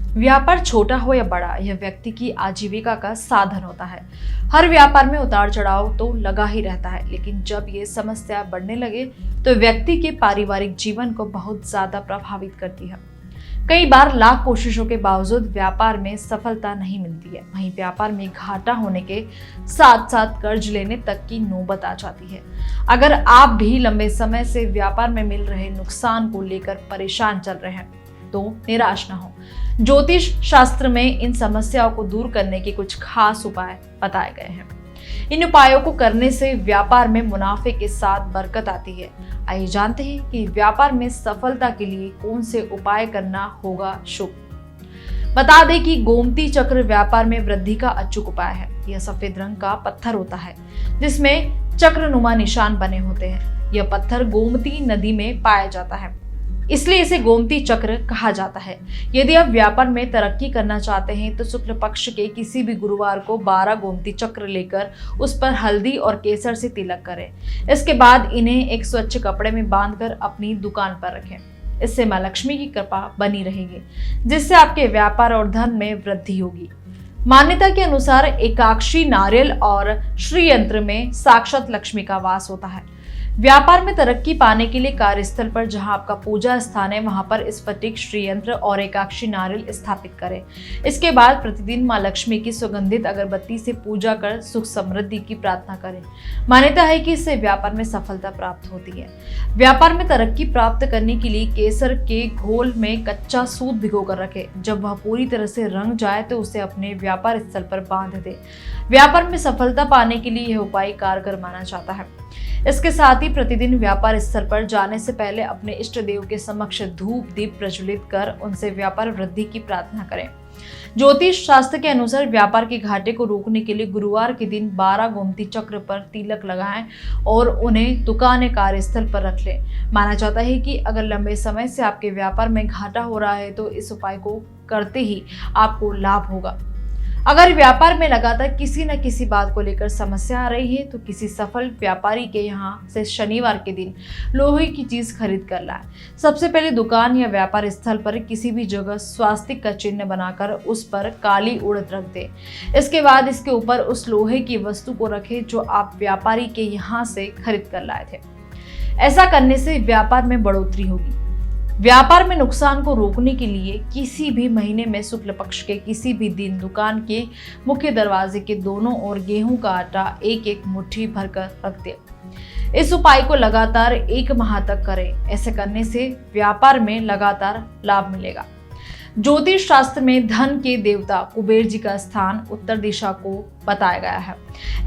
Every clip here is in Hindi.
व्यापार छोटा हो या बड़ा, यह व्यक्ति की आजीविका का साधन होता है। हर व्यापार में उतार चढ़ाव तो लगा ही रहता है, लेकिन जब ये समस्या बढ़ने लगे तो व्यक्ति के पारिवारिक जीवन को बहुत ज्यादा प्रभावित करती है। कई बार लाख कोशिशों के बावजूद व्यापार में सफलता नहीं मिलती है। वहीं व्यापार में घाटा होने के साथ साथ कर्ज लेने तक की नौबत आ जाती है। अगर आप भी लंबे समय से व्यापार में मिल रहे नुकसान को लेकर परेशान चल रहे हैं तो निराश ना हो। ज्योतिष शास्त्र में इन समस्याओं को दूर करने के कुछ खास उपाय बताए गए हैं। इन उपायों को करने से व्यापार में मुनाफे के साथ बरकत आती है। आइए जानते हैं कि व्यापार में सफलता के लिए कौन से उपाय करना होगा शुभ। बता दें कि गोमती चक्र व्यापार में वृद्धि का अचूक उपाय है। यह सफेद रंग का पत्थर होता है जिसमें चक्रनुमा निशान बने होते हैं। यह पत्थर गोमती नदी में पाया जाता है, इसलिए इसे गोमती चक्र कहा जाता है। यदि आप व्यापार में तरक्की करना चाहते हैं तो शुक्ल पक्ष के किसी भी गुरुवार को 12 गोमती चक्र लेकर उस पर हल्दी और केसर से तिलक करें। इसके बाद इन्हें एक स्वच्छ कपड़े में बांधकर अपनी दुकान पर रखें। इससे मां लक्ष्मी की कृपा बनी रहेगी, जिससे आपके व्यापार और धन में वृद्धि होगी। मान्यता के अनुसार एकाक्षी नारियल और श्रीयंत्र में साक्षात लक्ष्मी का वास होता है। व्यापार में तरक्की पाने के लिए कार्यस्थल पर जहां आपका पूजा स्थान है वहां पर स्फटिक, श्रीयंत्र और एकाक्षी नारियल स्थापित करें। इसके बाद प्रतिदिन मां लक्ष्मी की सुगंधित अगरबत्ती से पूजा कर सुख समृद्धि की प्रार्थना करें। मान्यता है कि इससे व्यापार में सफलता प्राप्त होती है। व्यापार में तरक्की प्राप्त करने के लिए केसर के घोल में कच्चा सूत भिगोकर रखें। जब वह पूरी तरह से रंग जाए तो उसे अपने व्यापार स्थल पर बांध दें। व्यापार में सफलता पाने के लिए यह उपाय कारगर माना जाता है। इसके साथ ही प्रतिदिन व्यापार स्थल पर जाने से पहले अपने इष्ट देव के समक्ष धूप दीप प्रज्वलित कर उनसे व्यापार वृद्धि की प्रार्थना करें। ज्योतिष शास्त्र के अनुसार व्यापार के घाटे को रोकने के लिए गुरुवार के दिन 12 गोमती चक्र पर तिलक लगाएं और उन्हें दुकान या कार्यस्थल पर रख लें। माना जाता है कि अगर लंबे समय से आपके व्यापार में घाटा हो रहा है तो इस उपाय को करते ही आपको लाभ होगा। अगर व्यापार में लगातार किसी न किसी बात को लेकर समस्या आ रही है तो किसी सफल व्यापारी के यहाँ से शनिवार के दिन लोहे की चीज खरीद कर लाएं। सबसे पहले दुकान या व्यापार स्थल पर किसी भी जगह स्वास्तिक का चिन्ह बनाकर उस पर काली उड़द रख दें। इसके बाद इसके ऊपर उस लोहे की वस्तु को रखें जो आप व्यापारी के यहाँ से खरीद कर लाए थे। ऐसा करने से व्यापार में बढ़ोतरी होगी। व्यापार में नुकसान को रोकने के लिए किसी भी महीने में शुक्ल पक्ष के किसी भी दिन दुकान के मुख्य दरवाजे के दोनों ओर गेहूं का आटा एक एक मुट्ठी भरकर रख दें। इस उपाय को लगातार 1 माह तक करें। ऐसे करने से व्यापार में लगातार लाभ मिलेगा। ज्योतिष शास्त्र में धन के देवता कुबेर जी का स्थान उत्तर दिशा को बताया गया है।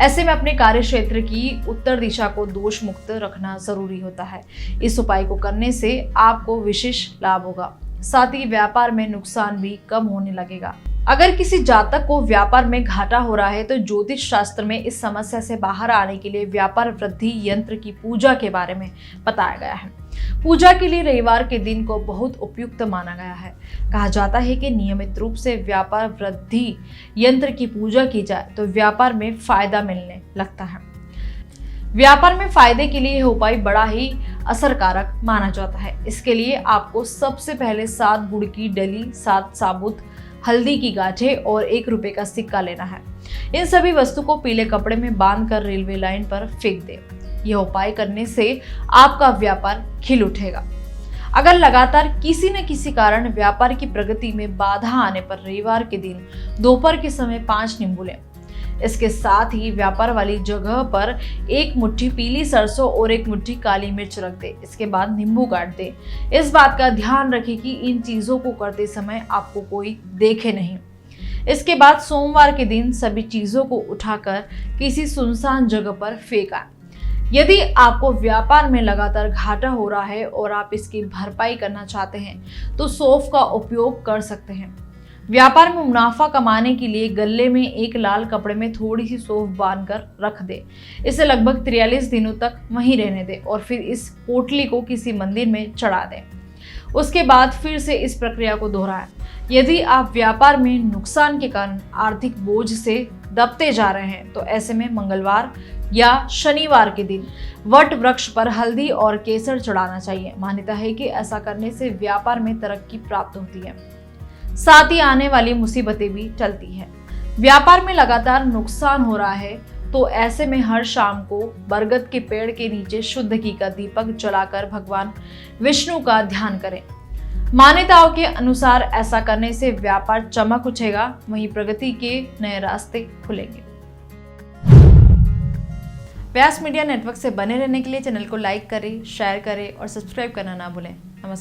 ऐसे में अपने कार्य क्षेत्र की उत्तर दिशा को दोष मुक्त रखना जरूरी होता है। इस उपाय को करने से आपको विशेष लाभ होगा, साथ ही व्यापार में नुकसान भी कम होने लगेगा। अगर किसी जातक को व्यापार में घाटा हो रहा है तो ज्योतिष शास्त्र में इस समस्या से बाहर आने के लिए व्यापार वृद्धि यंत्र की पूजा के बारे में बताया गया है। पूजा के लिए रविवार के दिन को बहुत उपयुक्त माना गया है। कहा जाता है कि नियमित रूप से व्यापार वृद्धि यंत्र की पूजा की जाए तो व्यापार में फायदा मिलने लगता है। व्यापार में फायदे के लिए यह उपाय बड़ा ही असरकारक माना जाता है। इसके लिए आपको सबसे पहले 7 गुड़ की डली, 7 साबुत हल्दी की गांठें और 1 रुपए का सिक्का लेना है। इन सभी वस्तु को पीले कपड़े में बांधकर रेलवे लाइन पर फेंक दें। यह उपाय करने से आपका व्यापार खिल उठेगा। अगर लगातार किसी न किसी कारण व्यापार की प्रगति में बाधा आने पर रविवार के दिन दोपहर के समय 5 नींबू लें। इसके साथ ही व्यापार वाली जगह पर 1 मुट्ठी पीली सरसों और 1 मुट्ठी काली मिर्च रख दे। इसके बाद नींबू काट दे। इस बात का ध्यान रखें कि इन चीजों को करते समय आपको कोई देखे नहीं। इसके बाद सोमवार के दिन सभी चीजों को उठाकर किसी सुनसान जगह पर फेंका। यदि आपको व्यापार में लगातार घाटा हो रहा है और आप इसकी भरपाई करना चाहते हैं तो सौंफ का उपयोग कर सकते हैं। व्यापार में मुनाफा कमाने के लिए गले में एक लाल कपड़े में थोड़ी सी सौंफ बांधकर रख दे। इसे लगभग 43 दिनों तक वहीं रहने दें और फिर इस पोटली को किसी मंदिर में चढ़ा दें। उसके बाद फिर से इस प्रक्रिया को दोहराएं। यदि आप व्यापार में नुकसान के कारण आर्थिक बोझ से दबते जा रहे हैं तो ऐसे में मंगलवार या शनिवार के दिन वट वृक्ष पर हल्दी और केसर चढ़ाना चाहिए। मान्यता है कि ऐसा करने से व्यापार में तरक्की प्राप्त होती है। साथ ही आने वाली मुसीबतें भी टलती है। व्यापार में लगातार नुकसान हो रहा है तो ऐसे में हर शाम को बरगद के पेड़ के नीचे शुद्ध घी का दीपक जलाकर भगवान विष्णु का ध्यान करें। मान्यताओं के अनुसार ऐसा करने से व्यापार चमक उठेगा, वहीं प्रगति के नए रास्ते खुलेंगे। व्यास मीडिया नेटवर्क से बने रहने के लिए चैनल को लाइक करें, शेयर करें और सब्सक्राइब करना ना भूलें। नमस्कार।